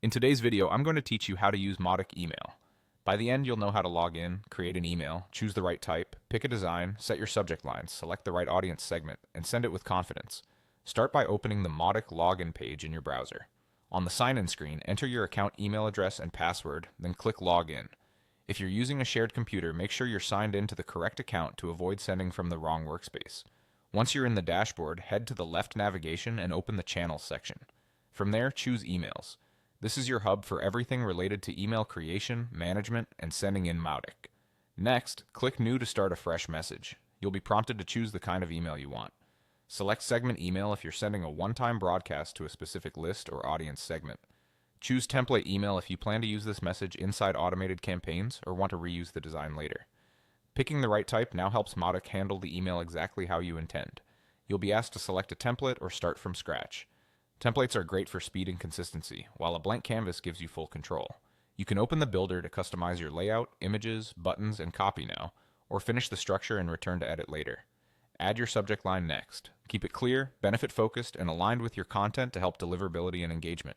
In today's video, I'm going to teach you how to use Mautic email. By the end, you'll know how to log in, create an email, choose the right type, pick a design, set your subject lines, select the right audience segment, and send it with confidence. Start by opening the Mautic login page in your browser. On the sign-in screen, enter your account email address and password, then click Login. If you're using a shared computer, make sure you're signed in to the correct account to avoid sending from the wrong workspace. Once you're in the dashboard, head to the left navigation and open the Channels section. From there, choose Emails. This is your hub for everything related to email creation, management, and sending in Mautic. Next, click New to start a fresh message. You'll be prompted to choose the kind of email you want. Select Segment Email if you're sending a one-time broadcast to a specific list or audience segment. Choose Template Email if you plan to use this message inside automated campaigns or want to reuse the design later. Picking the right type now helps Mautic handle the email exactly how you intend. You'll be asked to select a template or start from scratch. Templates are great for speed and consistency, while a blank canvas gives you full control. You can open the builder to customize your layout, images, buttons, and copy now, or finish the structure and return to edit later. Add your subject line next. Keep it clear, benefit-focused, and aligned with your content to help deliverability and engagement.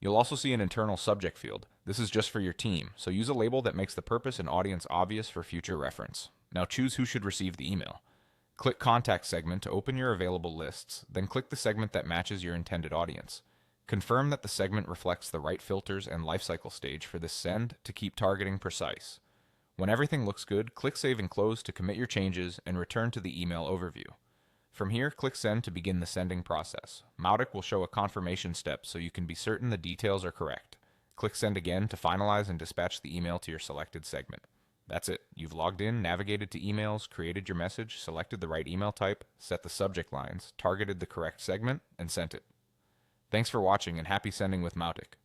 You'll also see an internal subject field. This is just for your team, so use a label that makes the purpose and audience obvious for future reference. Now choose who should receive the email. Click Contact segment to open your available lists, then click the segment that matches your intended audience. Confirm that the segment reflects the right filters and lifecycle stage for this send to keep targeting precise. When everything looks good, click Save and Close to commit your changes and return to the email overview. From here, click Send to begin the sending process. Mautic will show a confirmation step so you can be certain the details are correct. Click Send again to finalize and dispatch the email to your selected segment. That's it. You've logged in, navigated to emails, created your message, selected the right email type, set the subject lines, targeted the correct segment, and sent it. Thanks for watching and happy sending with Mautic.